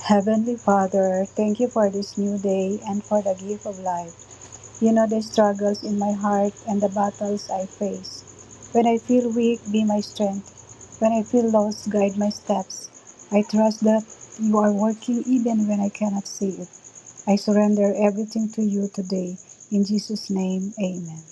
Heavenly Father, thank you for this new day and for the gift of life. You know the struggles in my heart and the battles I face. When I feel weak, be my strength. When I feel lost, guide my steps. I trust that you are working even when I cannot see it. I surrender everything to you today. In Jesus' name, amen.